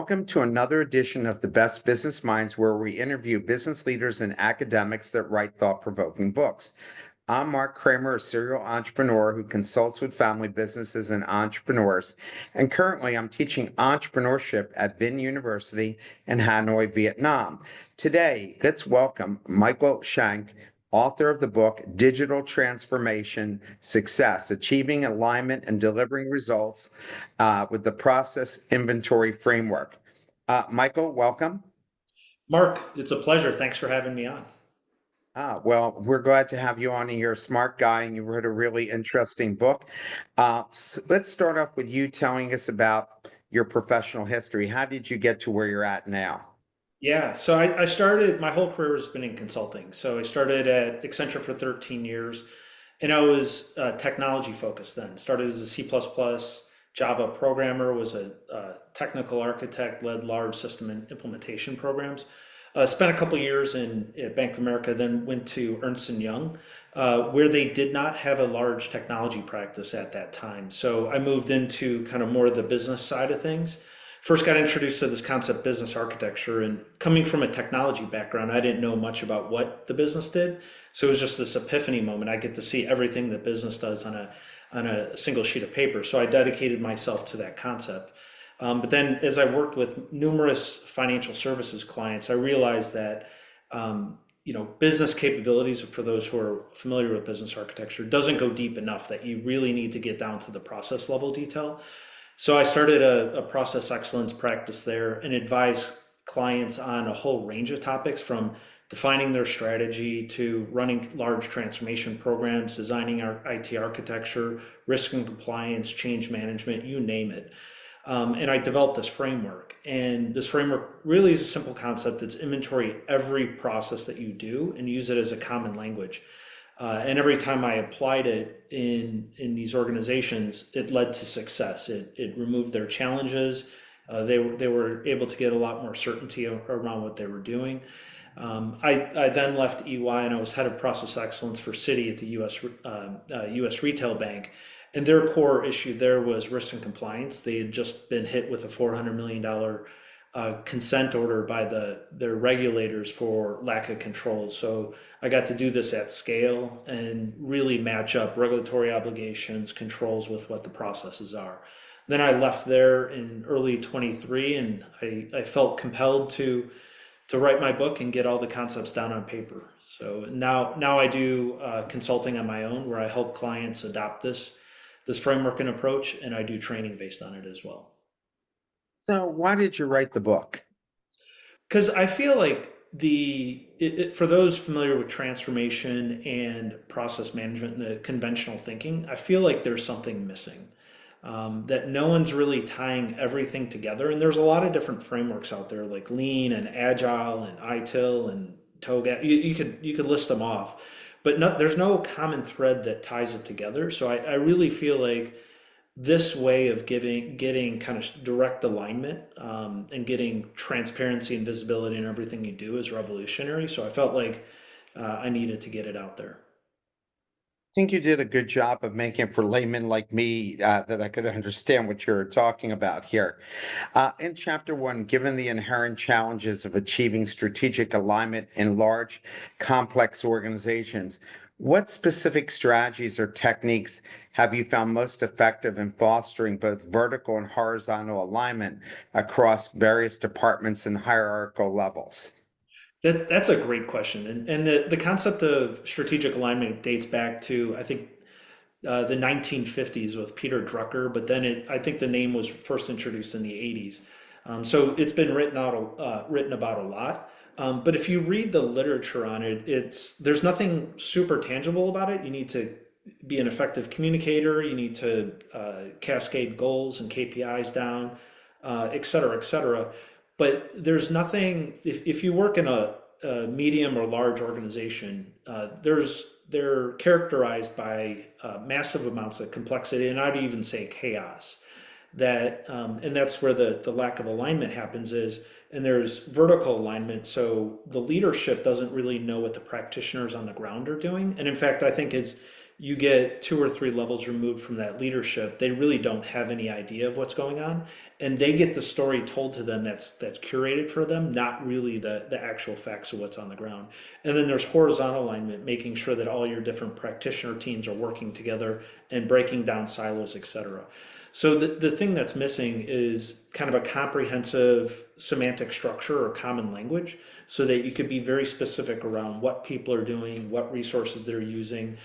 Welcome to another edition of the Best Business Minds, where we interview business leaders and academics that write thought provoking books. I'm Marc Kramer, a serial entrepreneur who consults with family businesses and entrepreneurs. And currently, I'm teaching entrepreneurship at Vinh University in Hanoi, Vietnam. Today, let's welcome Michael Schank, author of the book Digital Transformation Success: Achieving Alignment and Delivering Results with the Process Inventory Framework. Michael, welcome. Mark, it's a pleasure. Thanks for having me on. Well, we're glad to have you on, and you're a smart guy and you wrote a really interesting book. Let's start off with you telling us about your professional history. How did you get to where you're at now? Yeah, so I started, my whole career has been in consulting. So I started at Accenture for 13 years, and I was technology focused then. Started as a C++ Java programmer, was a technical architect, led large system and implementation programs. Spent a couple years at Bank of America, then went to Ernst& Young, where they did not have a large technology practice at that time. So I moved into kind of more of the business side of things. First got introduced to this concept business architecture, and coming from a technology background, I didn't know much about what the business did. So it was just this epiphany moment. I get to see everything that business does on a single sheet of paper. So I dedicated myself to that concept. But then as I worked with numerous financial services clients, I realized that business capabilities, for those who are familiar with business architecture, doesn't go deep enough, that you really need to get down to the process level detail. So I started a process excellence practice there and advise clients on a whole range of topics, from defining their strategy to running large transformation programs, designing our IT architecture, risk and compliance, change management, you name it. And I developed this framework. And this framework really is a simple concept. It's inventory every process that you do and use it as a common language. And every time I applied it in these organizations, it led to success. It removed their challenges. They were able to get a lot more certainty around what they were doing. I then left EY, and I was head of process excellence for Citi at the US Retail Bank. And their core issue there was risk and compliance. They had just been hit with a $400 million consent order by their regulators for lack of control. So I got to do this at scale and really match up regulatory obligations, controls with what the processes are. Then I left there in early 23, and I felt compelled to write my book and get all the concepts down on paper. So now I do consulting on my own, where I help clients adopt this framework and approach, and I do training based on it as well. So, why did you write the book? Because I feel like for those familiar with transformation and process management and the conventional thinking, I feel like there's something missing. That no one's really tying everything together. And there's a lot of different frameworks out there, like Lean and Agile and ITIL and TOGAF. You could list them off, but there's no common thread that ties it together. So I really feel like this way of getting kind of direct alignment, and getting transparency and visibility in everything you do is revolutionary. So I felt like I needed to get it out there. Think you did a good job of making it for laymen like me, that I could understand what you're talking about here. In chapter one, given the inherent challenges of achieving strategic alignment in large, complex organizations, what specific strategies or techniques have you found most effective in fostering both vertical and horizontal alignment across various departments and hierarchical levels? That's a great question. And the concept of strategic alignment dates back to, I think, the 1950s with Peter Drucker, but then I think the name was first introduced in the 80s. So it's been written about a lot. But if you read the literature on it, there's nothing super tangible about it. You need to be an effective communicator. You need to cascade goals and KPIs down, et cetera, et cetera. But there's nothing, if you work in a medium or large organization, they're characterized by massive amounts of complexity, and I'd even say chaos. And that's where the lack of alignment happens is, and there's vertical alignment. So the leadership doesn't really know what the practitioners on the ground are doing. And in fact, I think you get two or three levels removed from that leadership, they really don't have any idea of what's going on, and they get the story told to them that's curated for them, not really the actual facts of what's on the ground. And then there's horizontal alignment, making sure that all your different practitioner teams are working together and breaking down silos, et cetera. So the thing that's missing is kind of a comprehensive semantic structure or common language so that you could be very specific around what people are doing, what resources they're using,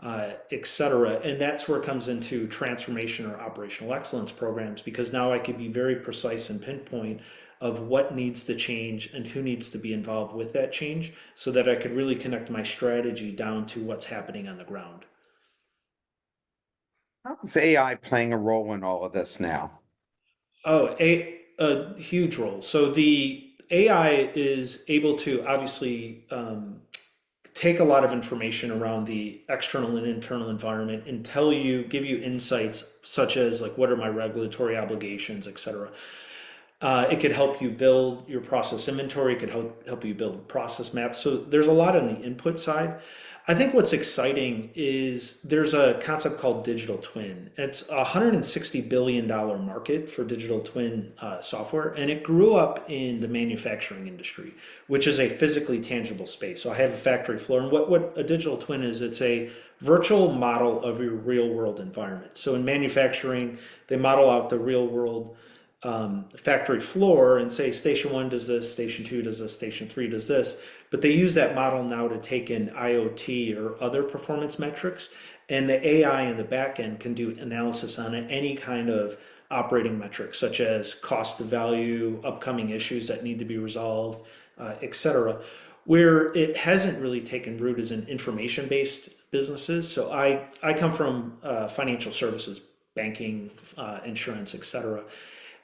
et cetera. And that's where it comes into transformation or operational excellence programs, because now I could be very precise and pinpoint of what needs to change and who needs to be involved with that change so that I could really connect my strategy down to what's happening on the ground. How is AI playing a role in all of this now? Oh, a huge role. So the AI is able to obviously take a lot of information around the external and internal environment and tell you, give you insights such as like what are my regulatory obligations, et cetera. It could help you build your process inventory. It could help you build process maps. So there's a lot on the input side. I think what's exciting is there's a concept called digital twin. It's a $160 billion market for digital twin software, and it grew up in the manufacturing industry, which is a physically tangible space. So I have a factory floor, and what a digital twin is, it's a virtual model of your real world environment. So in manufacturing, they model out the real world factory floor and say station one does this, station two does this, station three does this. But they use that model now to take in IoT or other performance metrics. And the AI in the back end can do analysis on any kind of operating metrics, such as cost of value, upcoming issues that need to be resolved, et cetera. Where it hasn't really taken root is in information based businesses. So I come from financial services, banking, insurance, et cetera.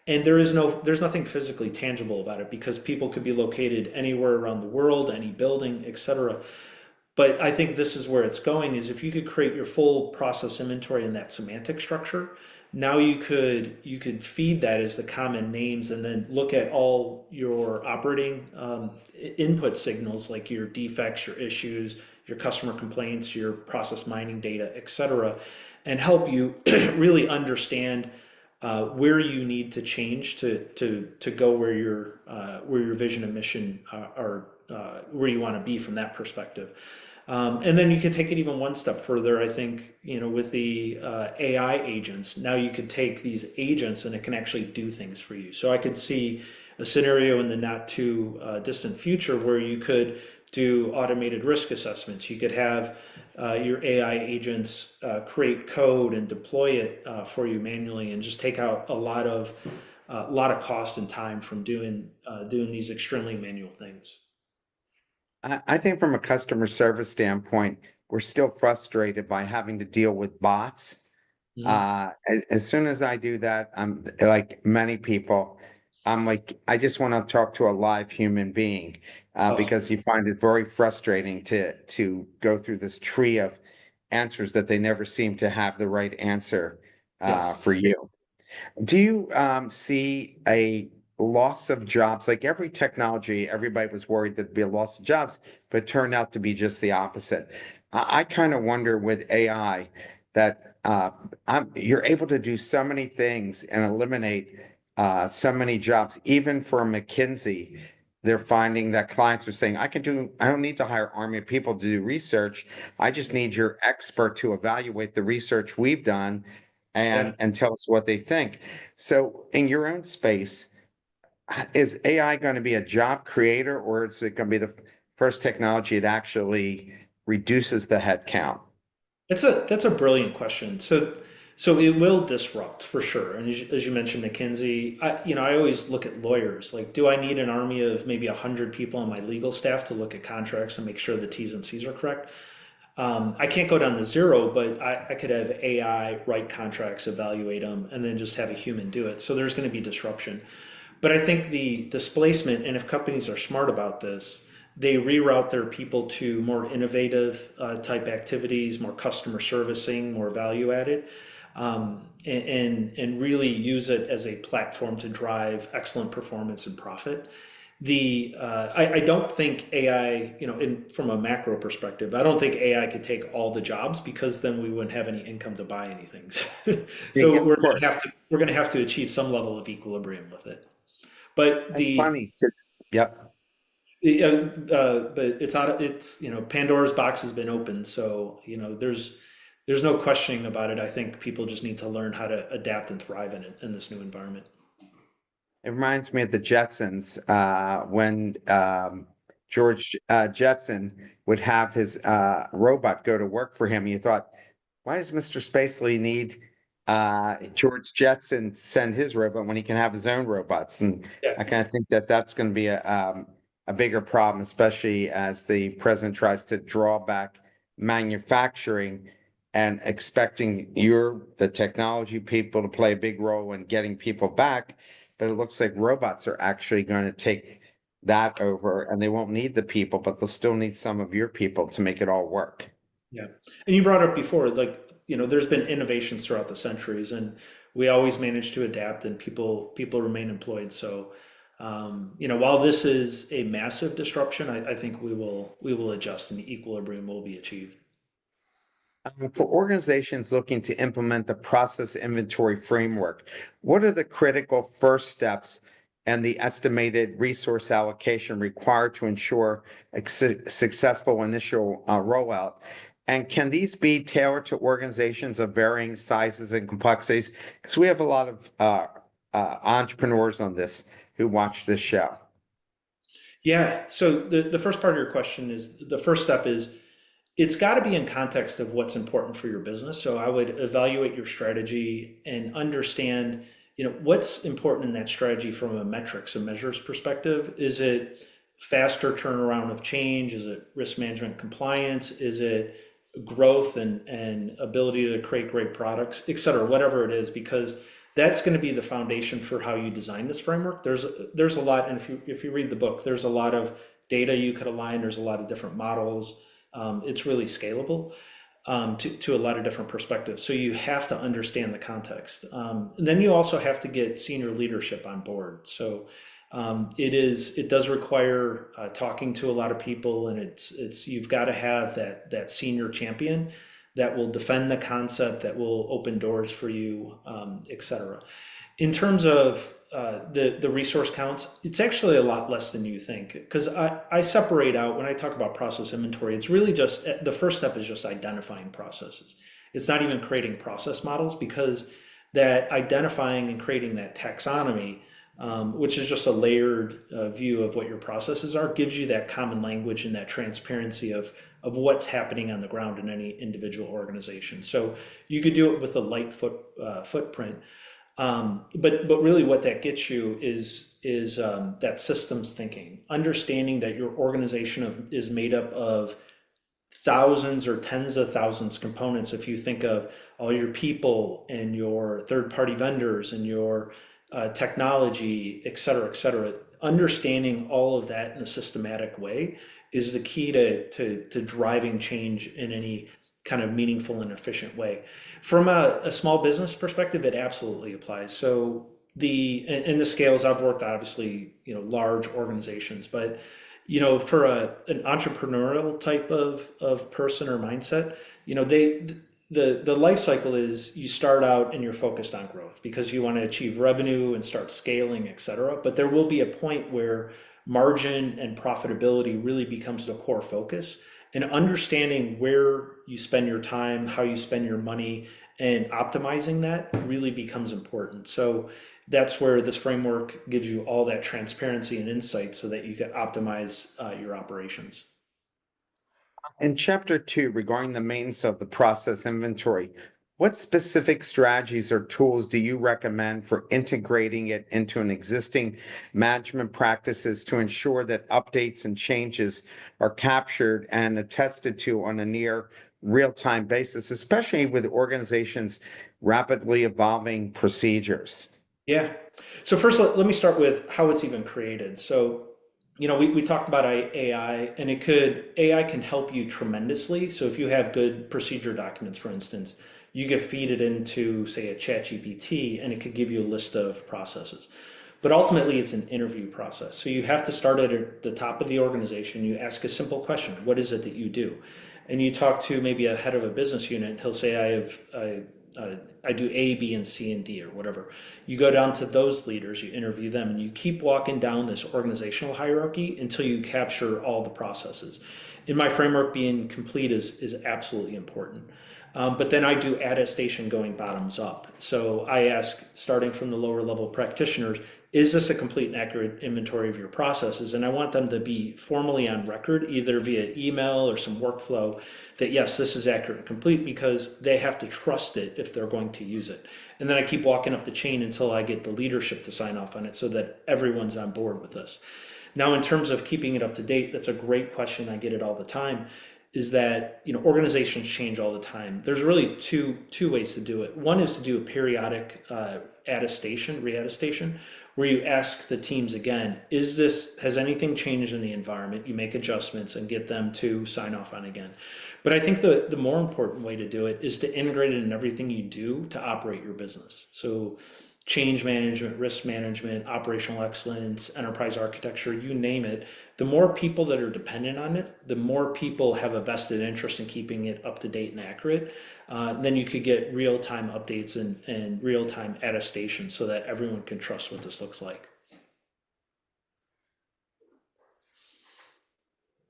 And there's nothing physically tangible about it because people could be located anywhere around the world, any building, et cetera. But I think this is where it's going is if you could create your full process inventory in that semantic structure, now you could feed that as the common names and then look at all your operating input signals like your defects, your issues, your customer complaints, your process mining data, et cetera, and help you really understand where you need to change to go where your vision and mission are where you want to be from that perspective. And then you could take it even one step further. I think with the AI agents, now you could take these agents and it can actually do things for you. So I could see a scenario in the not too distant future where you could do automated risk assessments. You could have your AI agents create code and deploy it for you manually, and just take out a lot of cost and time from doing these extremely manual things. I think from a customer service standpoint, we're still frustrated by having to deal with bots. Mhm. As soon as I do that, I'm like many people, I'm like, I just want to talk to a live human being, Oh, because you find it very frustrating to go through this tree of answers that they never seem to have the right answer yes. for you. Do you see a loss of jobs? Like every technology, everybody was worried there'd be a loss of jobs, but it turned out to be just the opposite. I kind of wonder with AI that you're able to do so many things and eliminate so many jobs. Even for McKinsey, they're finding that clients are saying, I don't need to hire army of people to do research. I just need your expert to evaluate the research we've done Yeah. and tell us what they think. So in your own space, is AI going to be a job creator or is it going to be the first technology that actually reduces the head count? That's a brilliant question. So it will disrupt for sure. And as you mentioned, McKinsey, I always look at lawyers. Like, do I need an army of maybe 100 people on my legal staff to look at contracts and make sure the T's and C's are correct? I can't go down to zero, but I could have AI write contracts, evaluate them, and then just have a human do it. So there's going to be disruption. But I think the displacement, and if companies are smart about this, they reroute their people to more innovative type activities, more customer servicing, more value added, and really use it as a platform to drive excellent performance and profit. I don't think AI, from a macro perspective, I don't think AI could take all the jobs because then we wouldn't have any income to buy anything. Yeah, So of course. we're going to have to achieve some level of equilibrium with it. But It's funny 'cause- yep. but it's out of it's Pandora's box has been opened, so there's no questioning about it. I think people just need to learn how to adapt and thrive in it in this new environment. It reminds me of the Jetsons when George Jetson would have his robot go to work for him. You thought, why does Mr. Spacely need George Jetson to send his robot when he can have his own robots? And Yeah. I kind of think that that's going to be a bigger problem, especially as the president tries to draw back manufacturing and expecting the technology people to play a big role in getting people back, but it looks like robots are actually going to take that over and they won't need the people, but they'll still need some of your people to make it all work. Yeah. And you brought up before, like, there's been innovations throughout the centuries and we always manage to adapt and people remain employed. So, while this is a massive disruption, I think we will adjust and the equilibrium will be achieved. For organizations looking to implement the process inventory framework, what are the critical first steps and the estimated resource allocation required to ensure a successful initial rollout? And can these be tailored to organizations of varying sizes and complexities? Because we have a lot of entrepreneurs on this who watch this show. Yeah. So the first part of your question is the first step is it's got to be in context of what's important for your business. So I would evaluate your strategy and understand, what's important in that strategy from a metrics and measures perspective. Is it faster turnaround of change? Is it risk management compliance? Is it growth and ability to create great products, et cetera, whatever it is, because that's going to be the foundation for how you design this framework. There's a lot, and if you read the book, there's a lot of data you could align. There's a lot of different models. It's really scalable to a lot of different perspectives. So you have to understand the context. And then you also have to get senior leadership on board. So it does require talking to a lot of people, and it's you've got to have that senior champion that will defend the concept, that will open doors for you, et cetera. In terms of the resource counts, it's actually a lot less than you think because I separate out when I talk about process inventory. It's really just the first step is just identifying processes. It's not even creating process models because that identifying and creating that taxonomy, which is just a layered view of what your processes are, gives you that common language and that transparency of what's happening on the ground in any individual organization. So you could do it with a light footprint. But really what that gets you is that systems thinking, understanding that your organization is made up of thousands or tens of thousands components. If you think of all your people and your third party vendors and your technology, et cetera, understanding all of that in a systematic way is the key to driving change in any kind of meaningful and efficient way. From a small business perspective, it absolutely applies. So in the scales I've worked, obviously, large organizations, but for an entrepreneurial type of person or mindset, the life cycle is you start out and you're focused on growth because you want to achieve revenue and start scaling, et cetera. But there will be a point where margin and profitability really becomes the core focus, and understanding where you spend your time, how you spend your money, and optimizing that really becomes important. So that's where this framework gives you all that transparency and insight so that you can optimize your operations. In chapter 2, regarding the maintenance of the process inventory, what specific strategies or tools do you recommend for integrating it into an existing management practices to ensure that updates and changes are captured and attested to on a near real-time basis, especially with organizations' rapidly evolving procedures? Yeah. So first, let me start with how it's even created. So, we talked about AI, and AI can help you tremendously. So if you have good procedure documents, for instance, you could feed it into, say, a chat GPT, and it could give you a list of processes. But ultimately, it's an interview process. So you have to start at the top of the organization. You ask a simple question: what is it that you do? And you talk to maybe a head of a business unit. He'll say, I do A, B, and C, and D, or whatever. You go down to those leaders, you interview them, and you keep walking down this organizational hierarchy until you capture all the processes. In my framework, being complete is absolutely important. But then I do attestation going bottoms up. So I ask, starting from the lower level practitioners, is this a complete and accurate inventory of your processes? And I want them to be formally on record, either via email or some workflow, that yes, this is accurate and complete, because they have to trust it if they're going to use it. And then I keep walking up the chain until I get the leadership to sign off on it so that everyone's on board with this. Now, in terms of keeping it up to date, that's a great question. I get it all the time. Is that, organizations change all the time. There's really two ways to do it. One is to do a periodic reattestation, where you ask the teams again, has anything changed in the environment? You make adjustments and get them to sign off on again. But I think the more important way to do it is to integrate it in everything you do to operate your business. So change management, risk management, operational excellence, enterprise architecture, you name it. The more people that are dependent on it, the more people have a vested interest in keeping it up to date and accurate. Then you could get real-time updates and real-time attestation so that everyone can trust what this looks like.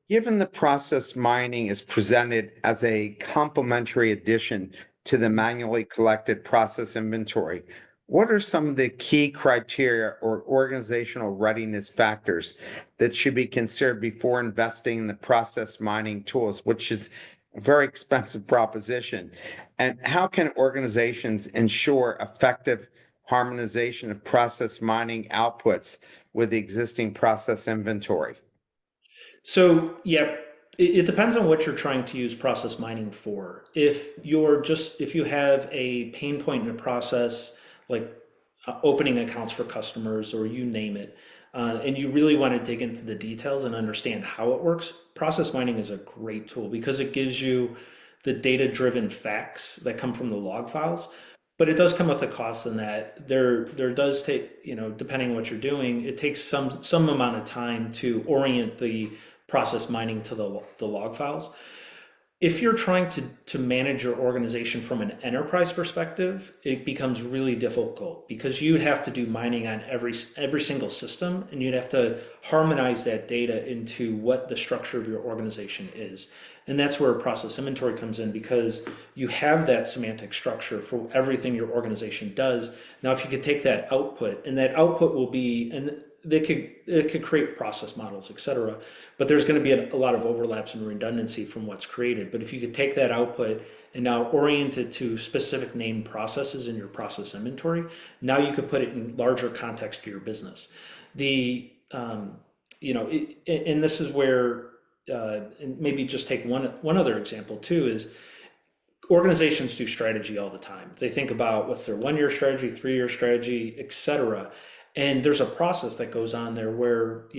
Given the process mining is presented as a complementary addition to the manually collected process inventory, what are some of the key criteria or organizational readiness factors that should be considered before investing in the process mining tools, which is a very expensive proposition? And how can organizations ensure effective harmonization of process mining outputs with the existing process inventory? So, yeah, it depends on what you're trying to use process mining for. If you have a pain point in a process, like opening accounts for customers or you name it, and you really want to dig into the details and understand how it works, process mining is a great tool because it gives you the data-driven facts that come from the log files. But it does come with a cost in that there does take, depending on what you're doing, it takes some amount of time to orient the process mining to the log files. If you're trying to manage your organization from an enterprise perspective, it becomes really difficult because you'd have to do mining on every single system, and you'd have to harmonize that data into what the structure of your organization is. And that's where process inventory comes in, because you have that semantic structure for everything your organization does. Now, if you could take that output, and that output will be, and it could create process models, et cetera, but there's going to be a lot of overlaps and redundancy from what's created. But if you could take that output and now orient it to specific named processes in your process inventory, now you could put it in larger context to your business. The and this is where, and maybe just take one other example too, is organizations do strategy all the time. They think about what's their 1 year strategy, 3 year strategy, et cetera. And there's a process that goes on there where,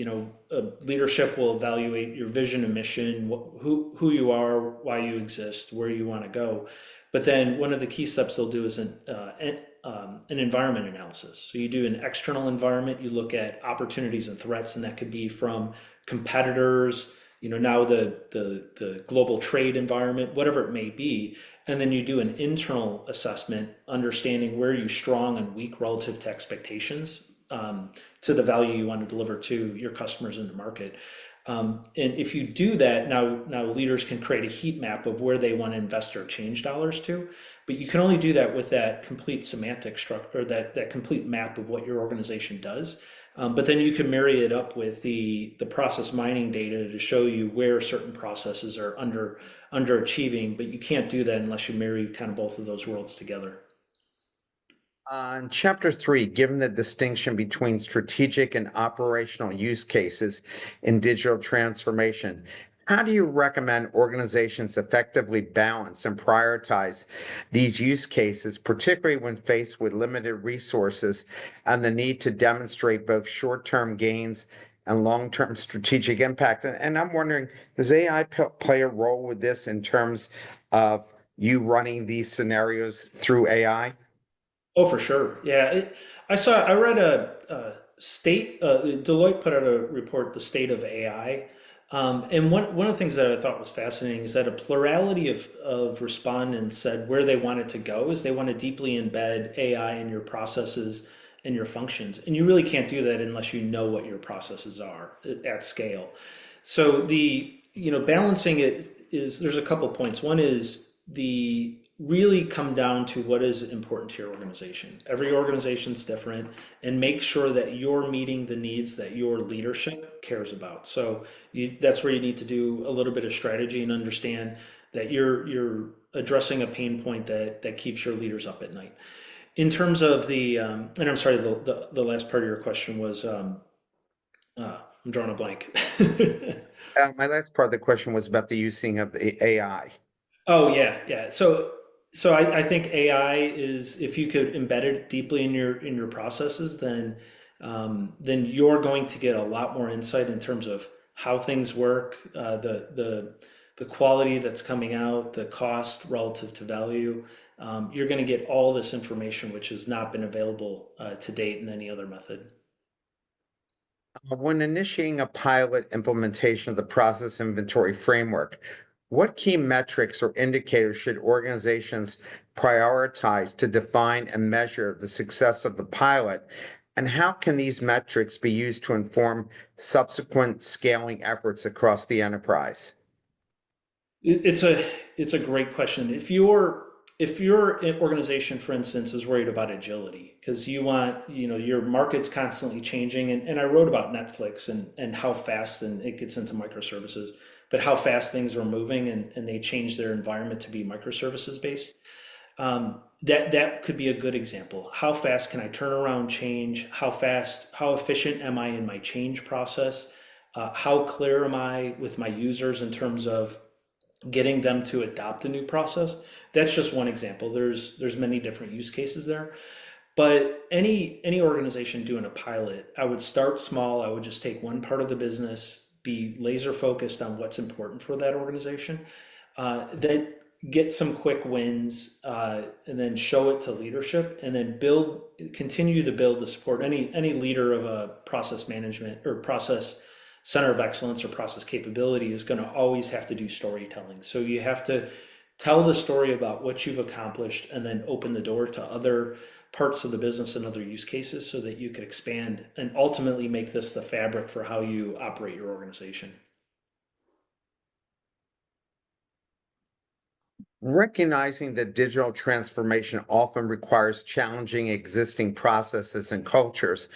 leadership will evaluate your vision and mission, who you are, why you exist, where you want to go. But then one of the key steps they'll do is an environment analysis. So you do an external environment, you look at opportunities and threats, and that could be from competitors, now the global trade environment, whatever it may be. And then you do an internal assessment, understanding where you're strong and weak relative to expectations, to the value you want to deliver to your customers in the market. And if you do that, now leaders can create a heat map of where they want to invest their change dollars to. But you can only do that with that complete semantic structure, that complete map of what your organization does. But then you can marry it up with the process mining data to show you where certain processes are underachieving, but you can't do that unless you marry kind of both of those worlds together. On chapter 3, given the distinction between strategic and operational use cases in digital transformation, how do you recommend organizations effectively balance and prioritize these use cases, particularly when faced with limited resources and the need to demonstrate both short-term gains and long-term strategic impact? And I'm wondering, does AI play a role with this in terms of you running these scenarios through AI? Oh, for sure. Yeah. I read Deloitte put out a report, The State of AI. And one of the things that I thought was fascinating is that a plurality of respondents said where they wanted to go is they want to deeply embed AI in your processes and your functions. And you really can't do that unless you know what your processes are at scale. So balancing it is, there's a couple points. One is the really come down to what is important to your organization. Every organization's different, and make sure that you're meeting the needs that your leadership cares about. So that's where you need to do a little bit of strategy and understand that you're addressing a pain point that keeps your leaders up at night. In terms of and I'm sorry, the last part of your question was, I'm drawing a blank. My last part of the question was about the using of the AI. Oh yeah, yeah. So I think AI is, if you could embed it deeply in your processes, then you're going to get a lot more insight in terms of how things work, the quality that's coming out, the cost relative to value. You're going to get all this information which has not been available to date in any other method. When initiating a pilot implementation of the process inventory framework, what key metrics or indicators should organizations prioritize to define and measure the success of the pilot? And how can these metrics be used to inform subsequent scaling efforts across the enterprise? It's a great question. If your organization, for instance, is worried about agility because your market's constantly changing, and I wrote about Netflix and how fast, and it gets into microservices, but how fast things are moving, and they change their environment to be microservices based. That could be a good example. How fast can I turn around change? How efficient am I in my change process? How clear am I with my users in terms of getting them to adopt a new process? That's just one example. There's many different use cases there. But any organization doing a pilot, I would start small. I would just take one part of the business, be laser focused on what's important for that organization, then get some quick wins, and then show it to leadership, and then continue to build the support. Any leader of a process management or process center of excellence or process capability is going to always have to do storytelling. So you have to tell the story about what you've accomplished, and then open the door to other parts of the business and other use cases so that you can expand and ultimately make this the fabric for how you operate your organization. Recognizing that digital transformation often requires challenging existing processes and cultures,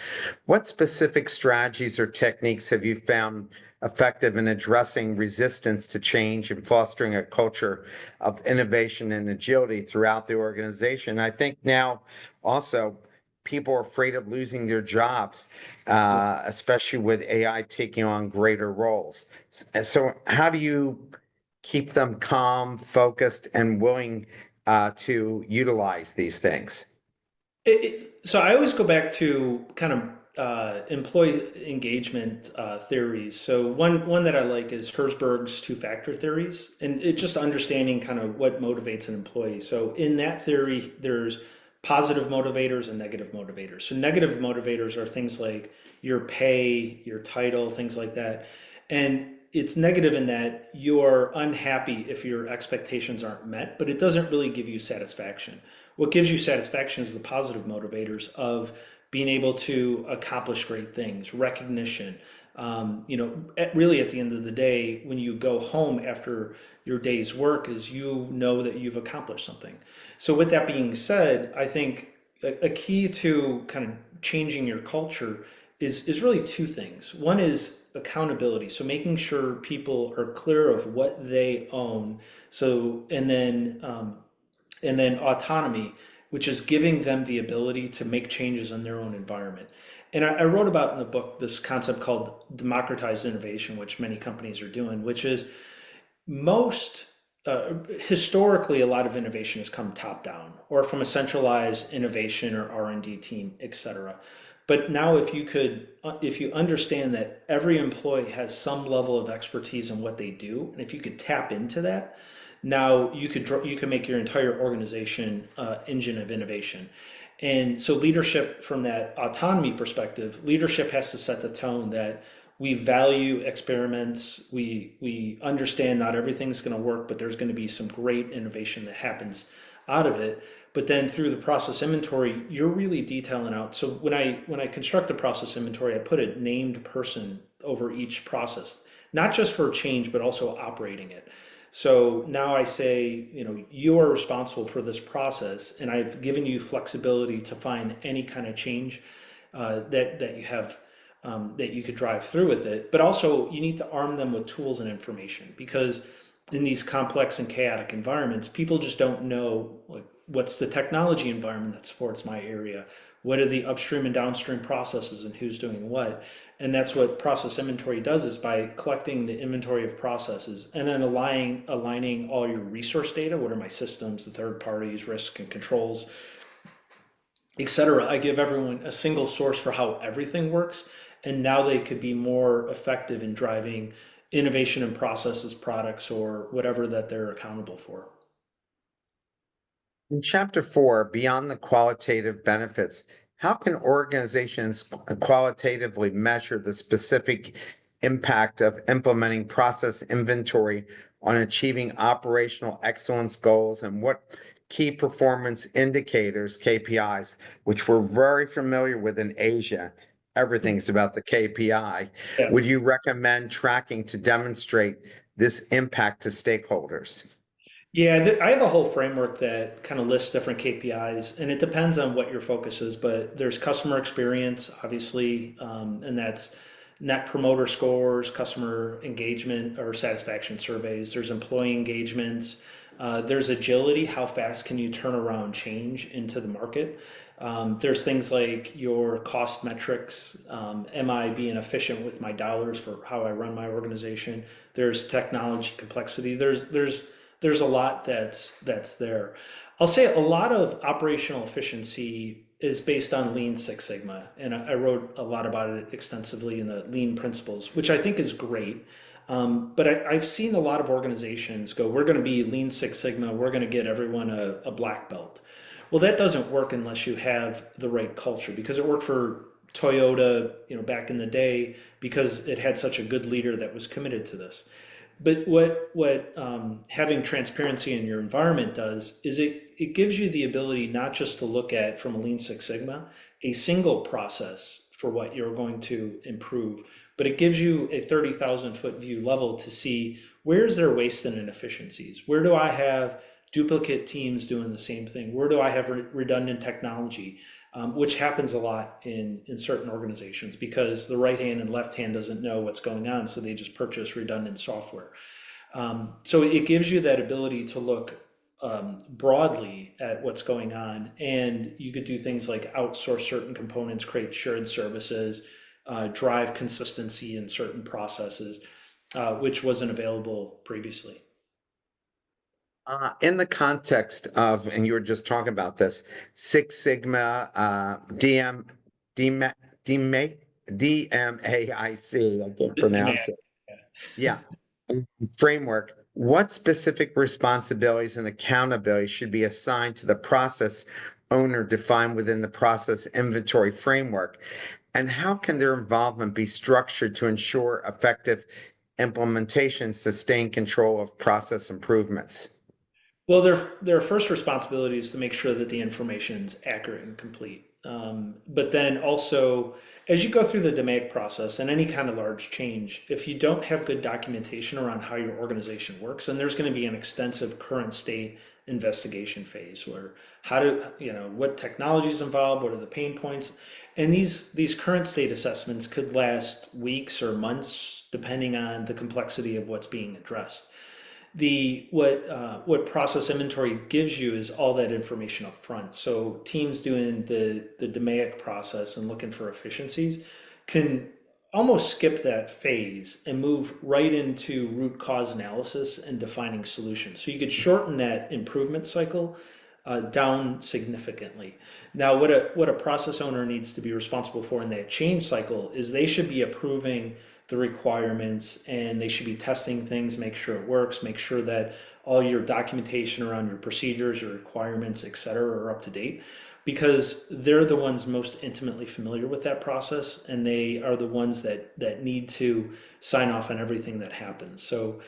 what specific strategies or techniques have you found effective in addressing resistance to change and fostering a culture of innovation and agility throughout the organization? I think now also people are afraid of losing their jobs, Yeah. especially with AI taking on greater roles. So, how do you keep them calm, focused, and willing to utilize these things? So I always go back to kind of employee engagement theories. So one that I like is Herzberg's two-factor theories, and it just understanding kind of what motivates an employee. So in that theory, there's positive motivators and negative motivators. So negative motivators are things like your pay, your title, things like that. And it's negative in that you're unhappy if your expectations aren't met, but it doesn't really give you satisfaction. What gives you satisfaction is the positive motivators of being able to accomplish great things, recognition. Really at the end of the day, when you go home after your day's work, is you know that you've accomplished something. So with that being said, I think a key to kind of changing your culture is really two things. One is accountability. So making sure people are clear of what they own. So, and then autonomy, which is giving them the ability to make changes in their own environment. And I wrote about in the book this concept called democratized innovation, which many companies are doing, which is most historically, a lot of innovation has come top down or from a centralized innovation or R&D team, et cetera. But now if you understand that every employee has some level of expertise in what they do, and if you could tap into that, now you could make your entire organization engine of innovation. And so leadership, from that autonomy perspective, leadership has to set the tone that we value experiments. We understand not everything's going to work, but there's going to be some great innovation that happens out of it. But then through the process inventory, you're really detailing out. So when I construct the process inventory, I put a named person over each process, not just for change, but also operating it. So now I say, you are responsible for this process, and I've given you flexibility to find any kind of change that you have, that you could drive through with it. But also, you need to arm them with tools and information, because in these complex and chaotic environments, people just don't know, like, what's the technology environment that supports my area, what are the upstream and downstream processes, and who's doing what. And that's what process inventory does, is by collecting the inventory of processes and then aligning all your resource data. What are my systems, the third parties, risk and controls, etc. I give everyone a single source for how everything works, and now they could be more effective in driving innovation in processes, products, or whatever that they're accountable for. In chapter 4, beyond the qualitative benefits, how can organizations qualitatively measure the specific impact of implementing process inventory on achieving operational excellence goals, and what key performance indicators, KPIs, which we're very familiar with in Asia? Everything's about the KPI. Yeah. Would you recommend tracking to demonstrate this impact to stakeholders? Yeah, I have a whole framework that kind of lists different KPIs, and it depends on what your focus is. But there's customer experience, obviously, and that's net promoter scores, customer engagement or satisfaction surveys. There's employee engagements. There's agility. How fast can you turn around change into the market? There's things like your cost metrics. Am I being efficient with my dollars for how I run my organization? There's technology complexity. There's a lot that's there. I'll say a lot of operational efficiency is based on Lean Six Sigma, and I wrote a lot about it extensively in the Lean Principles, which I think is great. But I've seen a lot of organizations go, "We're going to be Lean Six Sigma. We're going to get everyone a black belt." Well, that doesn't work unless you have the right culture, because it worked for Toyota, back in the day, because it had such a good leader that was committed to this. But what having transparency in your environment does is it gives you the ability not just to look at, from a Lean Six Sigma, a single process for what you're going to improve, but it gives you a 30,000-foot view level to see, where's there waste and inefficiencies? Where do I have duplicate teams doing the same thing? Where do I have redundant technology? Which happens a lot in certain organizations, because the right hand and left hand doesn't know what's going on, so they just purchase redundant software. So it gives you that ability to look broadly at what's going on, and you could do things like outsource certain components, create shared services, drive consistency in certain processes, which wasn't available previously. In the context of, and you were just talking about this, Six Sigma, DM, DMA, DMAIC, I can't pronounce it. Yeah, framework. What specific responsibilities and accountability should be assigned to the process owner defined within the process inventory framework? And how can their involvement be structured to ensure effective implementation, sustain control of process improvements? Well, their first responsibility is to make sure that the information's accurate and complete. But then also, as you go through the DMAIC process and any kind of large change, if you don't have good documentation around how your organization works, then there's going to be an extensive current state investigation phase, where what technology is involved, what are the pain points, and these current state assessments could last weeks or months, depending on the complexity of what's being addressed. What process inventory gives you is all that information up front. So teams doing the DMAIC process and looking for efficiencies can almost skip that phase and move right into root cause analysis and defining solutions. So you could shorten that improvement cycle down significantly. Now, what a process owner needs to be responsible for in that change cycle is they should be approving the requirements, and they should be testing things, make sure it works, make sure that all your documentation around your procedures, your requirements, et cetera, are up to date. because they're the ones most intimately familiar with that process, and they are the ones that need to sign off on everything that happens. So,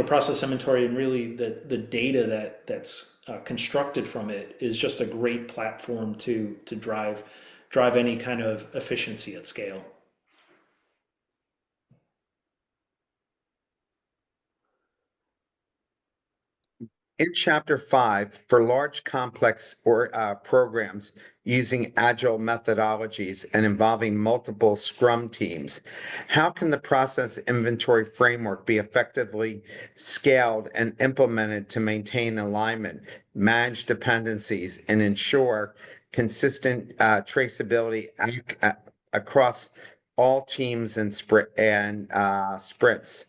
process inventory and really the data that's constructed from it is just a great platform to drive any kind of efficiency at scale. In chapter 5, for large complex or programs using agile methodologies and involving multiple Scrum teams, how can the process inventory framework be effectively scaled and implemented to maintain alignment, manage dependencies, and ensure consistent traceability across all teams and sprints?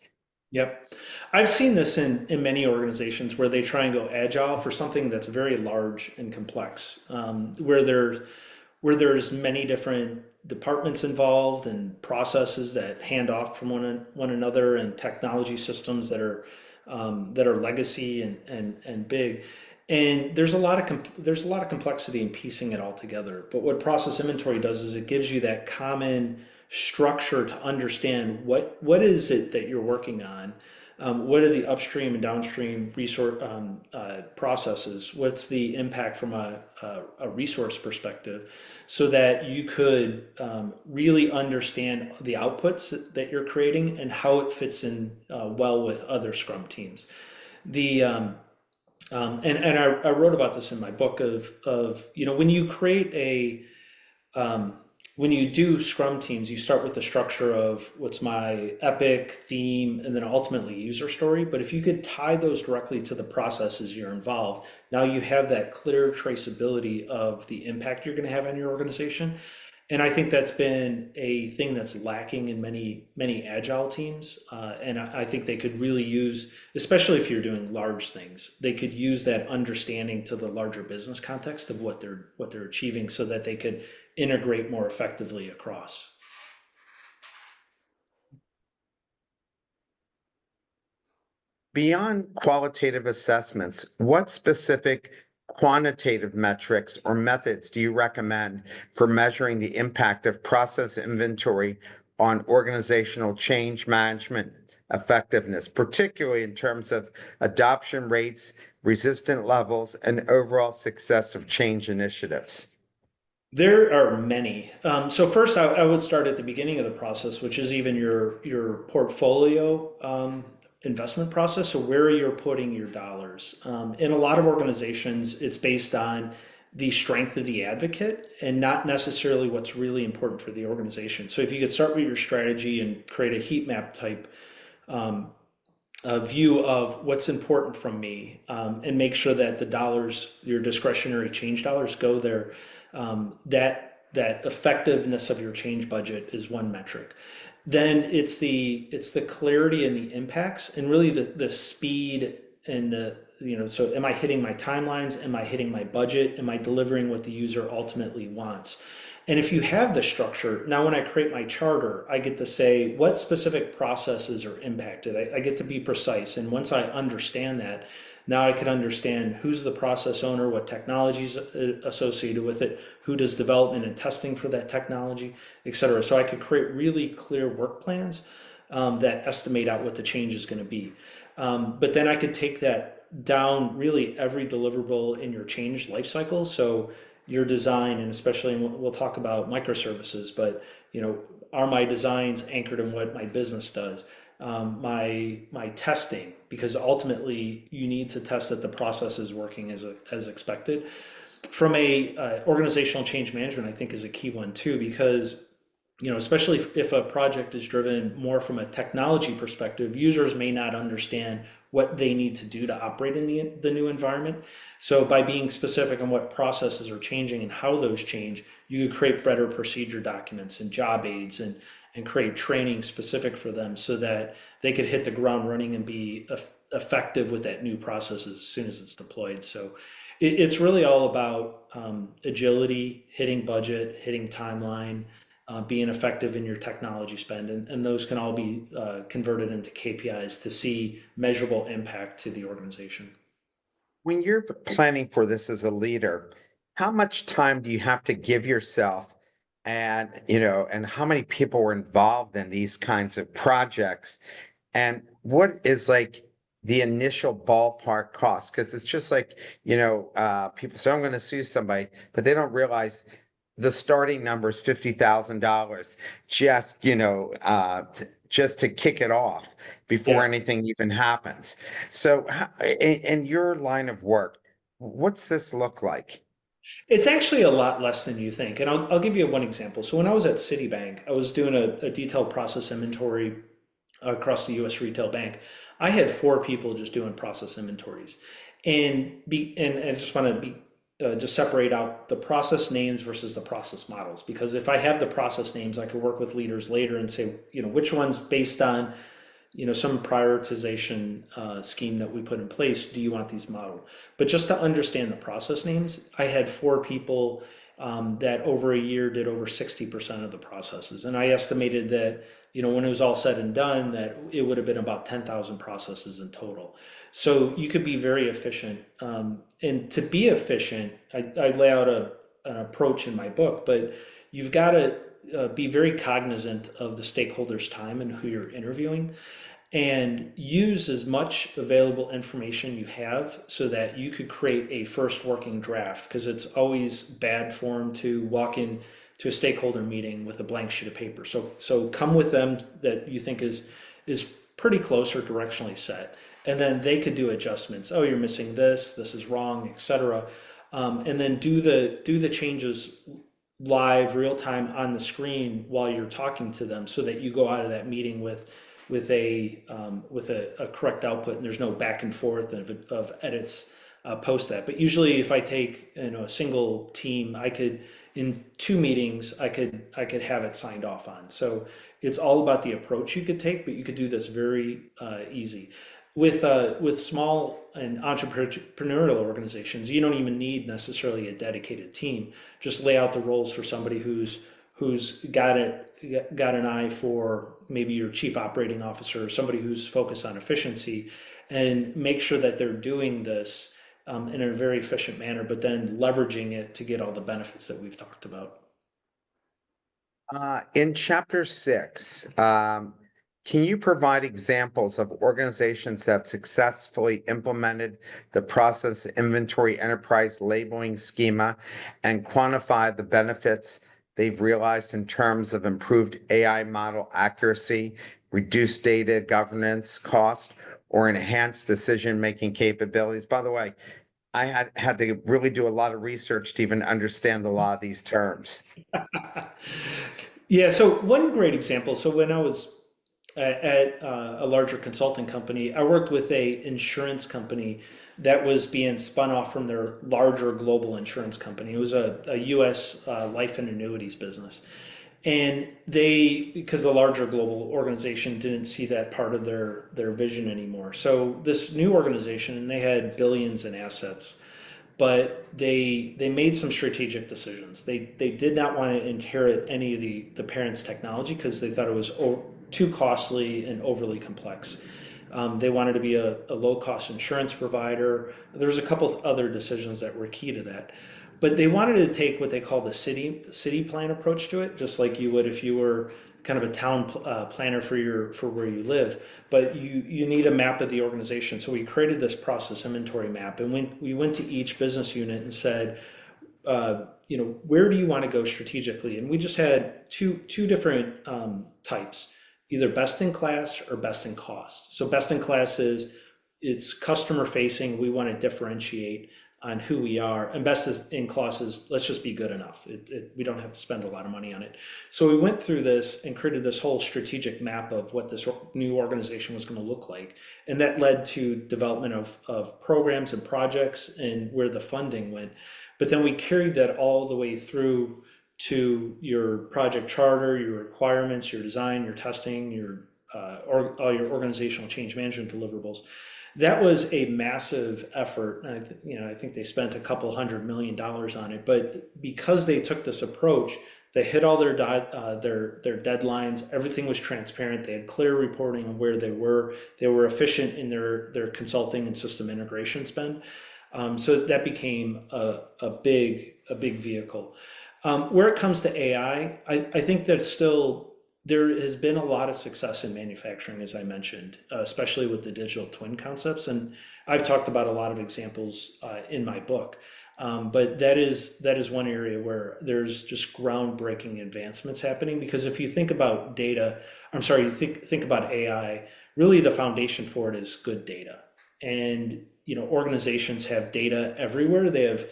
Yep. I've seen this in many organizations where they try and go agile for something that's very large and complex, where there's many different departments involved and processes that hand off from one another, and technology systems that are legacy and big. And there's a lot of complexity in piecing it all together. But what process inventory does is it gives you that common structure to understand what is it that you're working on. What are the upstream and downstream resource processes? What's the impact from a resource perspective, so that you could really understand the outputs that you're creating and how it fits in well with other Scrum teams. The and I wrote about this in my book of when you create um, when you do Scrum teams, you start with the structure of what's my epic theme and then ultimately user story. But if you could tie those directly to the processes you're involved, now you have that clear traceability of the impact you're going to have on your organization. And I think that's been a thing that's lacking in many agile teams. And I think they could really use, especially if you're doing large things, they could use that understanding to the larger business context of what they're achieving, so that they could integrate more effectively across. Beyond qualitative assessments, what specific quantitative metrics or methods do you recommend for measuring the impact of process inventory on organizational change management effectiveness, particularly in terms of adoption rates, resistant levels, and overall success of change initiatives? There are many. So first, I would start at the beginning of the process, which is even your portfolio investment process. So where you're putting your dollars. In a lot of organizations, it's based on the strength of the advocate and not necessarily what's really important for the organization. So if you could start with your strategy and create a heat map type a view of what's important from me, and make sure that the dollars, your discretionary change dollars, go there. That effectiveness of your change budget is one metric. Then it's the clarity and the impacts, and really the speed and so am I hitting my timelines? Am I hitting my budget? Am I delivering what the user ultimately wants? And if you have the structure, now when I create my charter, I get to say what specific processes are impacted. I get to be precise. And once I understand that, now I can understand who's the process owner, what technologies associated with it, who does development and testing for that technology, et cetera. So I could create really clear work plans that estimate out what the change is going to be. But then I could take that down really every deliverable in your change lifecycle. So your design, and especially we'll talk about microservices, but are my designs anchored in what my business does? My testing, because ultimately you need to test that the process is working as expected. From a organizational change management, I think is a key one too, because especially if a project is driven more from a technology perspective, users may not understand what they need to do to operate in the new environment. So by being specific on what processes are changing and how those change, you could create better procedure documents and job aids, and create training specific for them, so that they could hit the ground running and be effective with that new process as soon as it's deployed. So it's really all about agility, hitting budget, hitting timeline, being effective in your technology spend. And those can all be converted into KPIs to see measurable impact to the organization. When you're planning for this as a leader, how much time do you have to give yourself? And, and how many people were involved in these kinds of projects? And what is like the initial ballpark cost? Because it's just like, people say, I'm going to sue somebody, but they don't realize the starting number is $50,000 just, just to kick it off before Yeah. anything even happens. So, in your line of work, what's this look like? It's actually a lot less than you think. And I'll give you one example. So when I was at Citibank, I was doing a detailed process inventory across the US retail bank. I had four people just doing process inventories. And I just want to be just separate out the process names versus the process models, because if I have the process names, I could work with leaders later and say, which one's based on some prioritization scheme that we put in place. Do you want these modeled? But just to understand the process names, I had four people that over a year did over 60% of the processes. And I estimated that, when it was all said and done, that it would have been about 10,000 processes in total. So you could be very efficient. And to be efficient, I lay out an approach in my book, but you've got to be very cognizant of the stakeholders' time and who you're interviewing, and use as much available information you have so that you could create a first working draft, because it's always bad form to walk in to a stakeholder meeting with a blank sheet of paper. So come with them that you think is pretty close or directionally set, and then they could do adjustments. Oh, you're missing this, this is wrong, etc. And then do the changes live, real time on the screen while you're talking to them, so that you go out of that meeting with a correct output, and there's no back and forth of edits post that. But usually, if I take a single team, I could, in two meetings, I could have it signed off on. So it's all about the approach you could take, but you could do this very easy. With small and entrepreneurial organizations, you don't even need necessarily a dedicated team. Just lay out the roles for somebody who's got an eye for maybe your chief operating officer, or somebody who's focused on efficiency, and make sure that they're doing this in a very efficient manner, but then leveraging it to get all the benefits that we've talked about. In chapter 6, can you provide examples of organizations that have successfully implemented the process inventory enterprise labeling schema and quantify the benefits they've realized in terms of improved AI model accuracy, reduced data governance cost, or enhanced decision-making capabilities? By the way, I had to really do a lot of research to even understand a lot of these terms. Yeah, so one great example. So when I was at a larger consulting company, I worked with a insurance company that was being spun off from their larger global insurance company. It was a U.S. Life and annuities business. And because the larger global organization didn't see that part of their vision anymore. So this new organization, and they had billions in assets, but they made some strategic decisions. They did not want to inherit any of the parents' technology, because they thought it was too costly and overly complex. They wanted to be a low-cost insurance provider. There was a couple of other decisions that were key to that. But they wanted to take what they call the city plan approach to it, just like you would if you were kind of a town planner for where you live. But you need a map of the organization. So we created this process inventory map, and we went to each business unit and said, where do you want to go strategically? And we just had two different types, either best in class or best in cost. So best in class is, it's customer facing. We want to differentiate on who we are, and best in class is, let's just be good enough. We don't have to spend a lot of money on it. So we went through this and created this whole strategic map of what this new organization was going to look like, and that led to development of programs and projects and where the funding went. But then we carried that all the way through to your project charter, your requirements, your design, your testing, all your organizational change management deliverables. That was a massive effort. I think they spent a couple $100 million on it. But because they took this approach, they hit all their deadlines. Everything was transparent. They had clear reporting on where they were. They were efficient in their consulting and system integration spend. So that became a big vehicle. Where it comes to AI, I think that still there has been a lot of success in manufacturing, as I mentioned, especially with the digital twin concepts. And I've talked about a lot of examples in my book. But that is one area where there's just groundbreaking advancements happening. Because if you think about data, I'm sorry, you think about AI, really the foundation for it is good data. And organizations have data everywhere. They have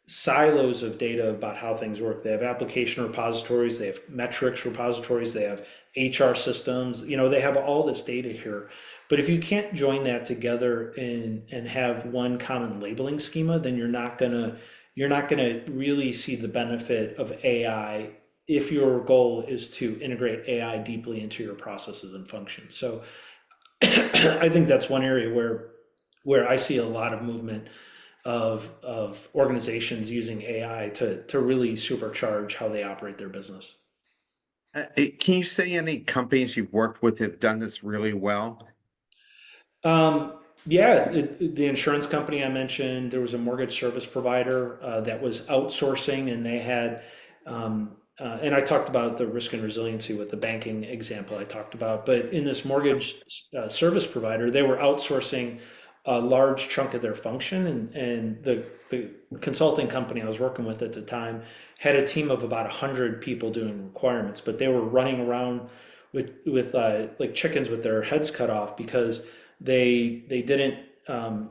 silos of data about how things work. They have application repositories, they have metrics repositories, they have HR systems. They have all this data here. But if you can't join that together and have one common labeling schema, then you're not gonna really see the benefit of AI if your goal is to integrate AI deeply into your processes and functions. So I think that's one area where I see a lot of movement of organizations using AI to really supercharge how they operate their business. Can you say any companies you've worked with have done this really well? Um, yeah, the insurance company I mentioned, there was a mortgage service provider that was outsourcing, and they had, and I talked about the risk and resiliency with the banking example I talked about, but in this mortgage service provider, they were outsourcing a large chunk of their function, and the consulting company I was working with at the time had a team of about 100 people doing requirements, but they were running around with like chickens with their heads cut off because they didn't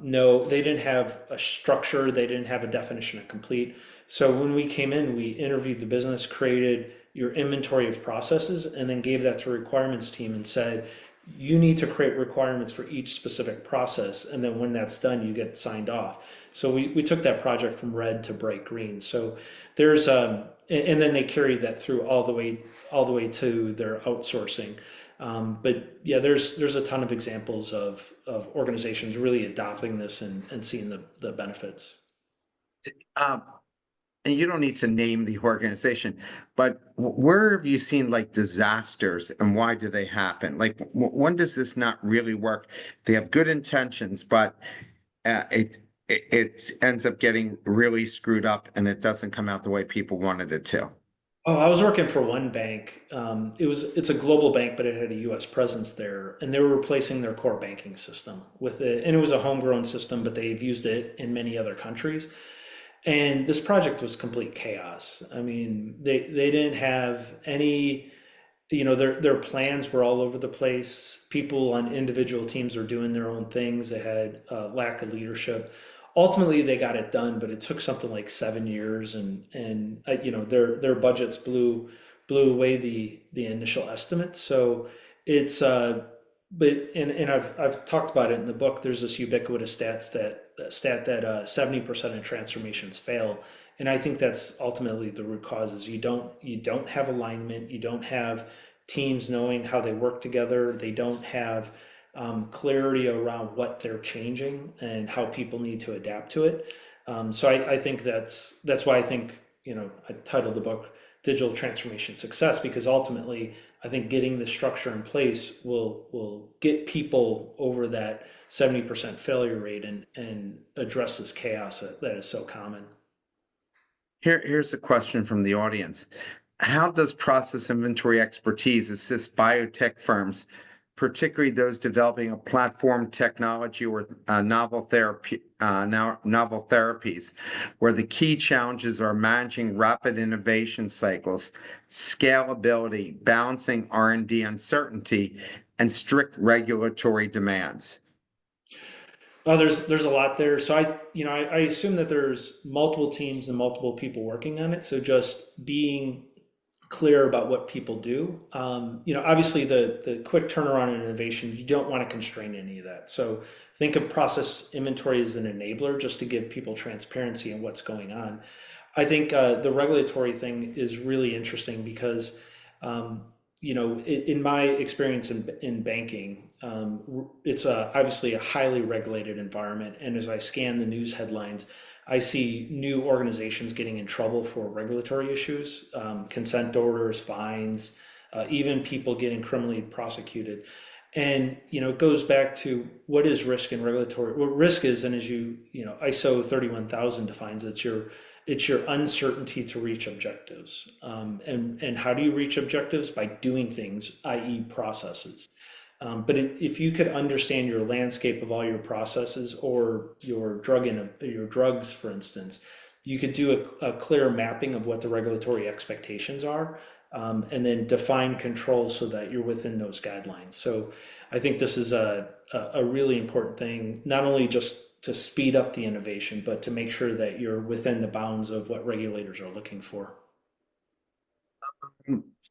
know, they didn't have a structure, they didn't have a definition of complete. So when we came in, we interviewed the business, created your inventory of processes, and then gave that to a requirements team and said, you need to create requirements for each specific process, and then when that's done, you get signed off. So we took that project from red to bright green. So there's and then they carried that through all the way to their outsourcing. But yeah, there's a ton of examples of organizations really adopting this and seeing the benefits. Um, and you don't need to name the organization, but where have you seen like disasters and why do they happen? Like, when does this not really work? They have good intentions, but it ends up getting really screwed up and it doesn't come out the way people wanted it to. Oh, I was working for one bank. It's a global bank, but it had a U.S. presence there, and they were replacing their core banking system with it. And it was a homegrown system, but they've used it in many other countries. And this project was complete chaos. I mean, they didn't have any, their plans were all over the place. People on individual teams were doing their own things. They had a lack of leadership. Ultimately, they got it done, but it took something like 7 years, and their budgets blew away the initial estimates. So it's but and I've talked about it in the book. There's this ubiquitous stat that 70% of transformations fail, and I think that's ultimately the root causes. You don't have alignment. You don't have teams knowing how they work together. They don't have clarity around what they're changing and how people need to adapt to it. So I think that's why I think I titled the book "Digital Transformation Success" because ultimately I think getting the structure in place will get people over that 70% failure rate and address this chaos that is so common. Here's a question from the audience. How does process inventory expertise assist biotech firms, particularly those developing a platform technology or novel therapies, where the key challenges are managing rapid innovation cycles, scalability, balancing R&D uncertainty, and strict regulatory demands? Oh, there's a lot there. So I assume that there's multiple teams and multiple people working on it. So just being clear about what people do. Obviously the quick turnaround and innovation, you don't want to constrain any of that. So think of process inventory as an enabler just to give people transparency in what's going on. I think the regulatory thing is really interesting because, in my experience in banking, it's obviously a highly regulated environment. And as I scan the news headlines, I see new organizations getting in trouble for regulatory issues, consent orders, fines, even people getting criminally prosecuted. And it goes back to what is risk and regulatory. What risk is, and as ISO 31000 defines, it's your uncertainty to reach objectives. And how do you reach objectives? By doing things, i.e., processes. But if you could understand your landscape of all your processes or your drugs, for instance, you could do a clear mapping of what the regulatory expectations are, and then define controls so that you're within those guidelines. So I think this is a really important thing, not only just to speed up the innovation, but to make sure that you're within the bounds of what regulators are looking for.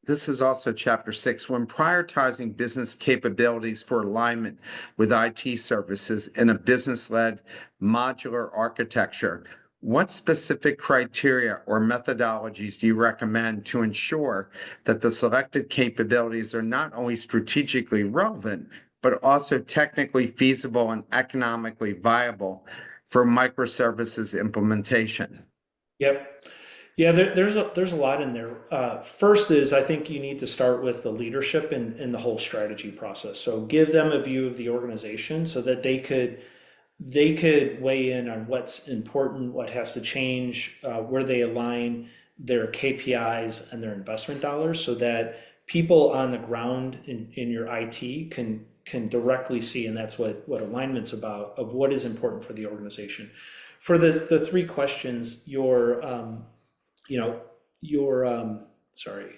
This is also chapter 6. When prioritizing business capabilities for alignment with IT services in a business-led modular architecture, what specific criteria or methodologies do you recommend to ensure that the selected capabilities are not only strategically relevant, but also technically feasible and economically viable for microservices implementation? Yep. Yeah, there's a lot in there. First is I think you need to start with the leadership and the whole strategy process. So give them a view of the organization so that they could weigh in on what's important, what has to change, where they align their KPIs and their investment dollars, so that people on the ground in your IT can directly see, and that's what alignment's about, of what is important for the organization. For the three questions, you know, your sorry,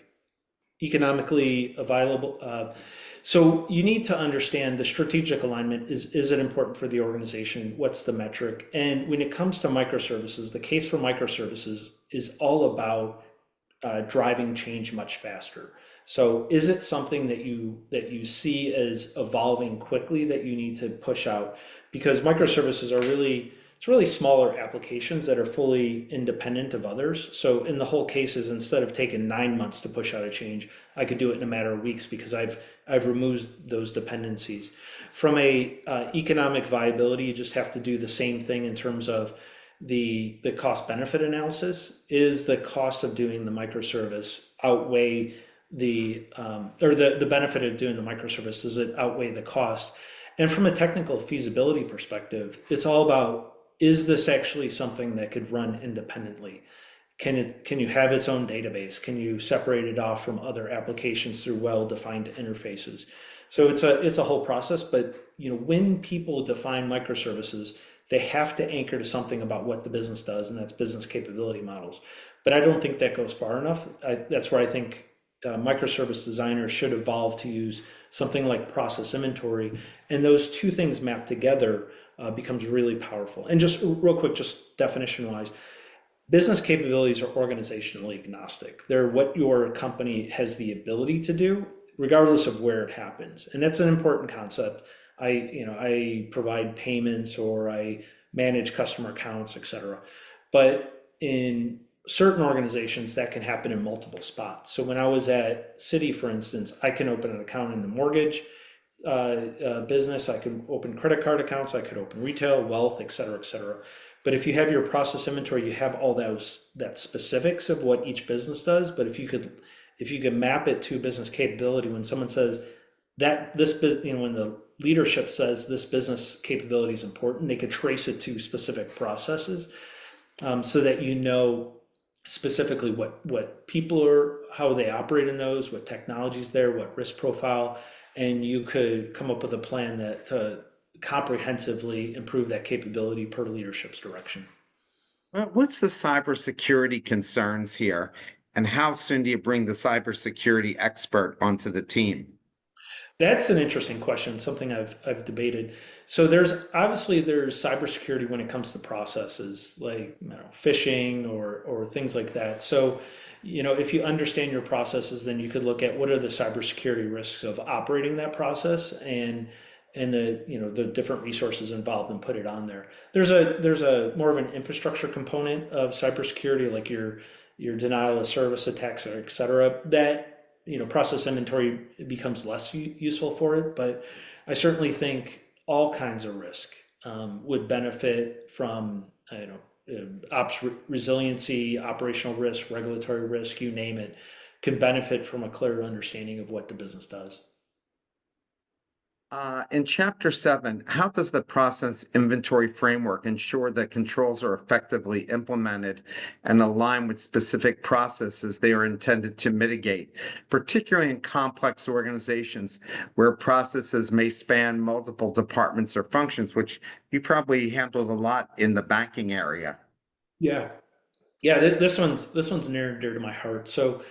economically available. So you need to understand the strategic alignment. Is it important for the organization? What's the metric? And when it comes to microservices, the case for microservices is all about driving change much faster. So is it something that you see as evolving quickly that you need to push out? Because microservices are really smaller applications that are fully independent of others. So in the whole cases, instead of taking 9 months to push out a change, I could do it in a matter of weeks because I've removed those dependencies. From a economic viability, you just have to do the same thing in terms of the cost benefit analysis. Is the cost of doing the microservice outweigh the benefit of doing the microservice? Does it outweigh the cost? And from a technical feasibility perspective, it's all about, is this actually something that could run independently? Can you have its own database? Can you separate it off from other applications through well-defined interfaces? So it's a whole process, but when people define microservices, they have to anchor to something about what the business does, and that's business capability models. But I don't think that goes far enough. That's where I think microservice designers should evolve to use something like process inventory, and those two things mapped together becomes really powerful. And just real quick, just definition wise, business capabilities are organizationally agnostic. They're what your company has the ability to do, regardless of where it happens. And that's an important concept. I provide payments, or I manage customer accounts, etc. But in certain organizations, that can happen in multiple spots. So when I was at Citi, for instance, I can open an account in the mortgage business. I can open credit card accounts. I could open retail, wealth, et cetera, et cetera. But if you have your process inventory, you have all that specifics of what each business does. But if you could map it to business capability, when someone says that this business, when the leadership says this business capability is important, they could trace it to specific processes, so that specifically what people are, how they operate in those, what technology's there, what risk profile, and you could come up with a plan that to comprehensively improve that capability per leadership's direction. Well, what's the cybersecurity concerns here, and how soon do you bring the cybersecurity expert onto the team? That's an interesting question, something I've debated. So there's cybersecurity when it comes to processes like, phishing or things like that. So if you understand your processes, then you could look at what are the cybersecurity risks of operating that process, and the different resources involved, and put it on there. There's a more of an infrastructure component of cybersecurity, like your denial of service attacks, et cetera, that process inventory becomes less useful for it. But I certainly think all kinds of risk would benefit from ops resiliency, operational risk, regulatory risk, you name it, can benefit from a clear understanding of what the business does. In Chapter 7, how does the process inventory framework ensure that controls are effectively implemented and align with specific processes they are intended to mitigate, particularly in complex organizations where processes may span multiple departments or functions, which you probably handled a lot in the banking area? Yeah. Yeah, this one's near and dear to my heart. So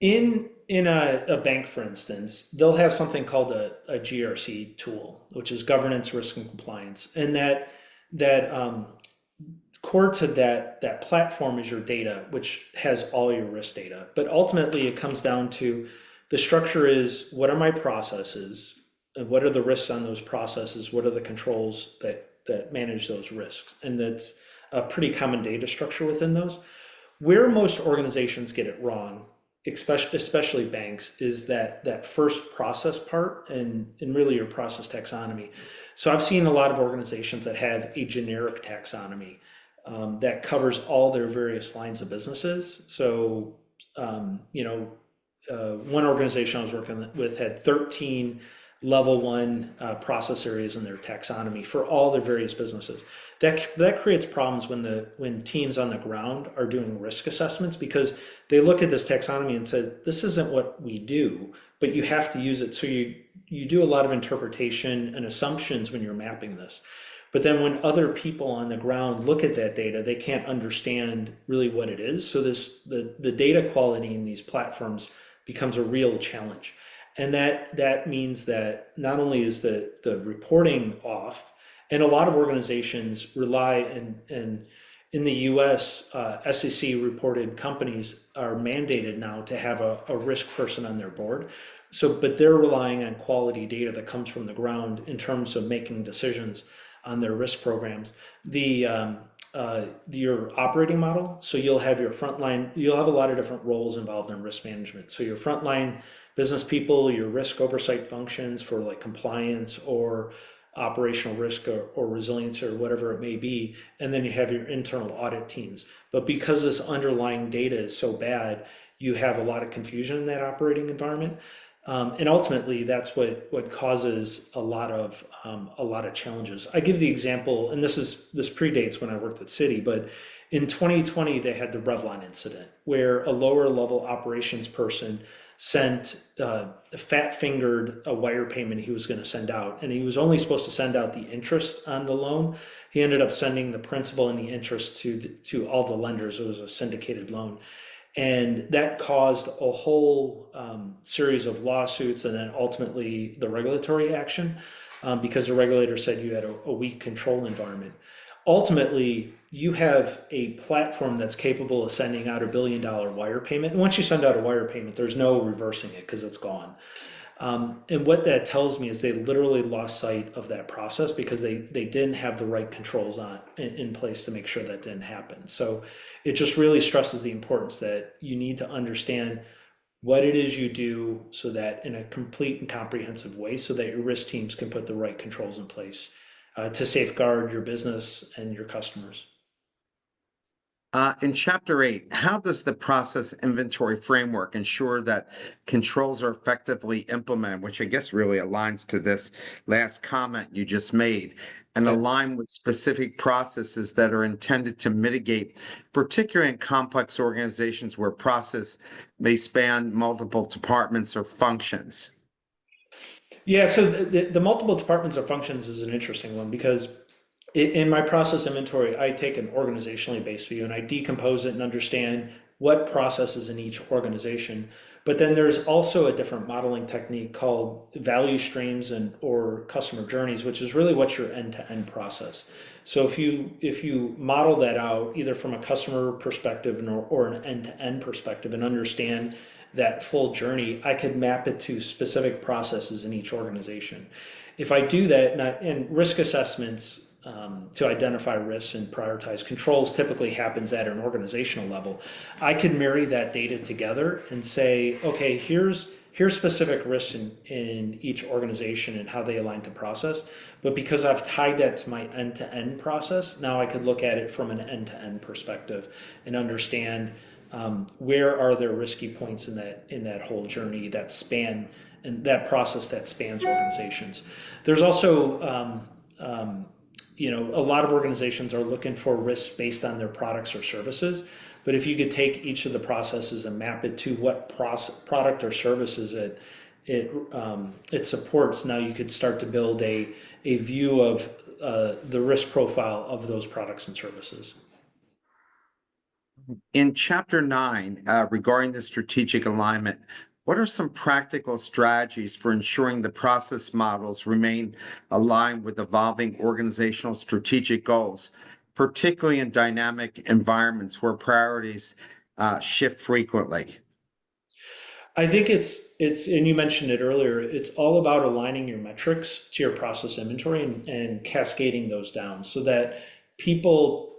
in a bank, for instance, they'll have something called a GRC tool, which is governance, risk, and compliance, and that core to that platform is your data, which has all your risk data. But ultimately, it comes down to the structure is what are my processes, and what are the risks on those processes? What are the controls that manage those risks? And that's a pretty common data structure within those. Where most organizations get it wrong, especially banks, is that first process part and really your process taxonomy. So I've seen a lot of organizations that have a generic taxonomy that covers all their various lines of businesses. So one organization I was working with had 13 level one process areas in their taxonomy for all their various businesses. That creates problems when teams on the ground are doing risk assessments, because they look at this taxonomy and say this isn't what we do, but you have to use it. So you do a lot of interpretation and assumptions when you're mapping this. But then when other people on the ground look at that data, they can't understand really what it is. So the data quality in these platforms becomes a real challenge. And that means that not only is the reporting off, and a lot of organizations rely, and in the US, SEC reported companies are mandated now to have a risk person on their board. So, but they're relying on quality data that comes from the ground in terms of making decisions on their risk programs. Your operating model, so you'll have your frontline, you'll have a lot of different roles involved in risk management. So your frontline business people, your risk oversight functions for like compliance or operational risk or resilience or whatever it may be, and then you have your internal audit teams. But because this underlying data is so bad, you have a lot of confusion in that operating environment. And ultimately, that's what causes a lot of challenges. I give the example, and this predates when I worked at Citi, but in 2020 they had the Revlon incident where a lower level operations person sent fat fingered a wire payment he was going to send out, and he was only supposed to send out the interest on the loan. He ended up sending the principal and the interest to all the lenders. It was a syndicated loan. And that caused a whole series of lawsuits and then ultimately the regulatory action because the regulator said you had a weak control environment. Ultimately, you have a platform that's capable of sending out $1 billion wire payment. And once you send out a wire payment, there's no reversing it because it's gone. And what that tells me is they literally lost sight of that process because they didn't have the right controls in place to make sure that didn't happen. So it just really stresses the importance that you need to understand what it is you do so that in a complete and comprehensive way so that your risk teams can put the right controls in place to safeguard your business and your customers. In Chapter 8, how does the process inventory framework ensure that controls are effectively implemented, which I guess really aligns to this last comment you just made, and Yeah. align with specific processes that are intended to mitigate, particularly in complex organizations where process may span multiple departments or functions? Yeah, so the multiple departments or functions is an interesting one because in my process inventory, I take an organizationally based view and I decompose it and understand what processes in each organization. But then there's also a different modeling technique called value streams and or customer journeys, which is really what's your end-to-end process. So if you model that out either from a customer perspective or an end-to-end perspective and understand that full journey, I could map it to specific processes in each organization. If I do that, and risk assessments to identify risks and prioritize controls typically happens at an organizational level. I can marry that data together and say, okay, here's specific risks in each organization and how they align to process. But because I've tied that to my end-to-end process, now I could look at it from an end-to-end perspective and understand where are there risky points in that whole journey that span and that process that spans organizations. There's also a lot of organizations are looking for risks based on their products or services. But if you could take each of the processes and map it to what product or services it supports, now you could start to build a view of the risk profile of those products and services. In chapter 9, regarding the strategic alignment, what are some practical strategies for ensuring the process models remain aligned with evolving organizational strategic goals, particularly in dynamic environments where priorities shift frequently? I think and you mentioned it earlier, it's all about aligning your metrics to your process inventory and cascading those down so that people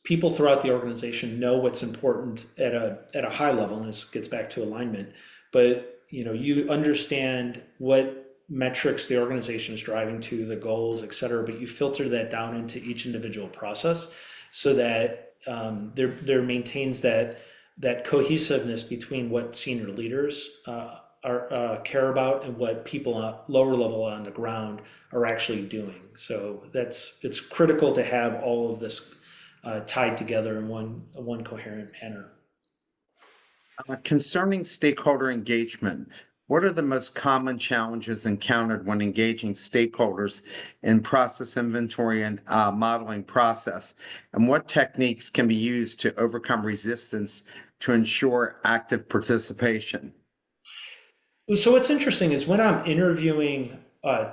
people throughout the organization know what's important at a high level, and this gets back to alignment. But you understand what metrics the organization is driving to, the goals, et cetera, but you filter that down into each individual process so that there maintains that cohesiveness between what senior leaders care about and what people lower level on the ground are actually doing. So it's critical to have all of this tied together in one coherent manner. Concerning stakeholder engagement, what are the most common challenges encountered when engaging stakeholders in process inventory and modeling process? And what techniques can be used to overcome resistance to ensure active participation? So what's interesting is when I'm interviewing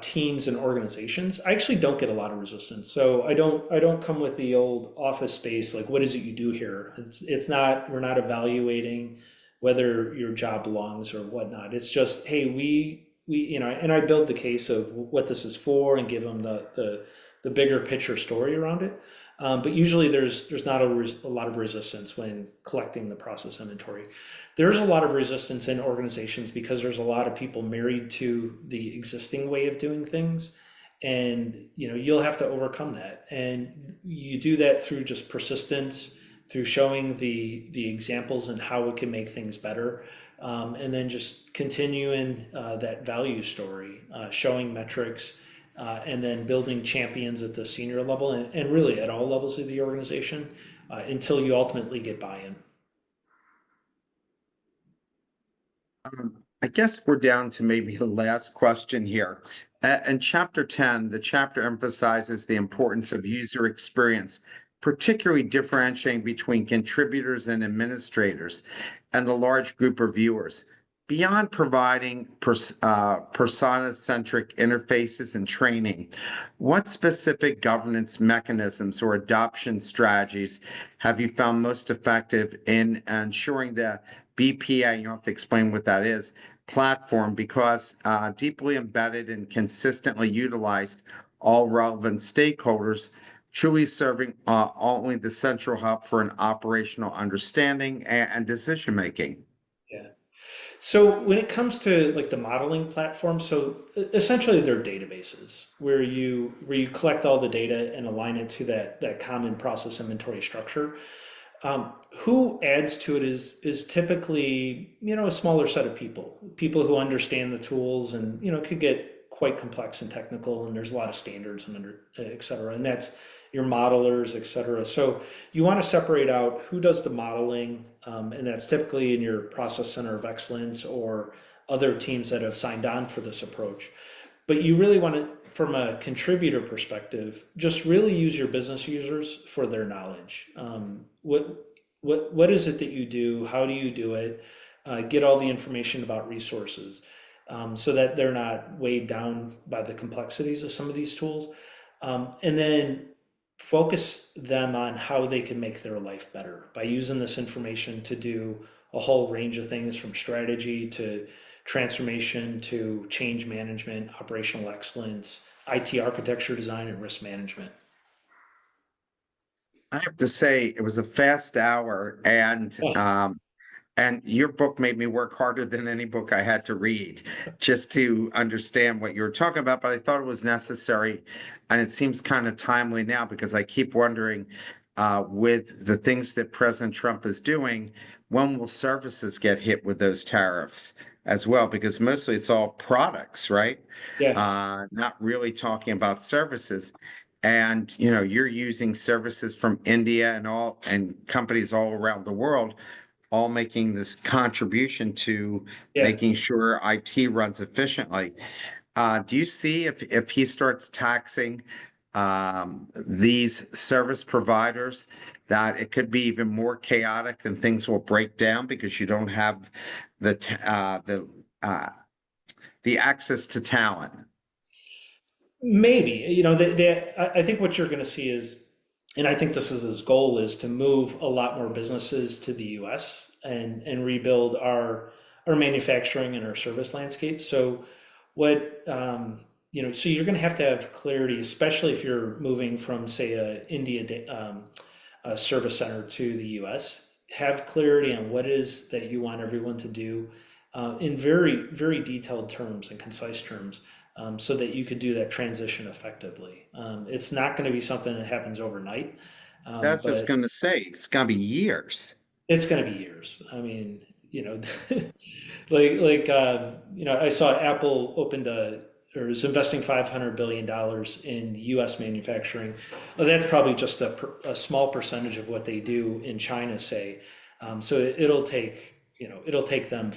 teams and organizations, I actually don't get a lot of resistance. So I don't come with the old office space like what is it you do here? It's not, we're not evaluating whether your job belongs or whatnot. It's just, hey, we and I build the case of what this is for and give them the bigger picture story around it. But usually there's not a lot of resistance when collecting the process inventory. There's a lot of resistance in organizations because there's a lot of people married to the existing way of doing things. And you'll have to overcome that. And you do that through just persistence, through showing the examples and how it can make things better. And then just continuing that value story, showing metrics, and then building champions at the senior level and really at all levels of the organization until you ultimately get buy-in. I guess we're down to maybe the last question here. In chapter 10, the chapter emphasizes the importance of user experience, particularly differentiating between contributors and administrators and the large group of viewers. Beyond providing persona-centric interfaces and training, what specific governance mechanisms or adoption strategies have you found most effective in ensuring the BPA, you don't have to explain what that is, platform because deeply embedded and consistently utilized all relevant stakeholders, truly serving only the central hub for an operational understanding and decision making? Yeah. So when it comes to like the modeling platform, so essentially they're databases where you collect all the data and align it to that common process inventory structure. Who adds to it is typically a smaller set of people who understand the tools, and it could get quite complex and technical, and there's a lot of standards and et cetera, and that's your modelers, et cetera. So you want to separate out who does the modeling, and that's typically in your process center of excellence or other teams that have signed on for this approach. But you really want to, from a contributor perspective, just really use your business users for their knowledge. What is it that you do? How do you do it? Get all the information about resources, so that they're not weighed down by the complexities of some of these tools. And then focus them on how they can make their life better by using this information to do a whole range of things from strategy to transformation to change management, operational excellence, IT architecture design, and risk management. I have to say it was a fast hour, and your book made me work harder than any book I had to read just to understand what you were talking about. But I thought it was necessary, and it seems kind of timely now because I keep wondering, with the things that President Trump is doing, when will services get hit with those tariffs? as well, because mostly it's all products, right? Yeah. Not really talking about services. And you're using services from India and all and companies all around the world, all making this contribution to Yeah. making sure IT runs efficiently. Do you see if he starts taxing these service providers that it could be even more chaotic and things will break down because you don't have uh, the access to talent? Maybe, I think what you're going to see is, and I think this is his goal, is to move a lot more businesses to the US and rebuild our manufacturing and our service landscape. So what, so you're going to have clarity, especially if you're moving from, say, a service center to the US. Have clarity on what it is that you want everyone to do in very, very detailed terms and concise terms, so that you could do that transition effectively. It's not going to be something that happens overnight, That's just but going to say it's going to be years. it's going to be years. I mean, I saw Apple opened or is investing $500 billion in U.S. manufacturing. Well, that's probably just a small percentage of what they do in China, say. So it'll take them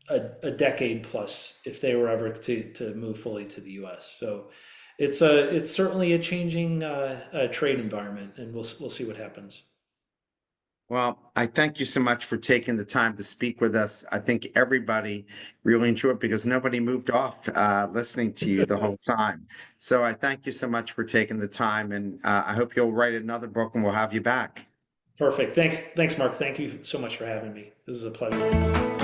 a decade plus if they were ever to move fully to the U.S. So it's certainly a changing trade environment, and we'll see what happens. Well, I thank you so much for taking the time to speak with us. I think everybody really enjoyed because nobody moved off listening to you the whole time. So I thank you so much for taking the time, and I hope you'll write another book and we'll have you back. Perfect. Thanks, Mark. Thank you so much for having me. This is a pleasure.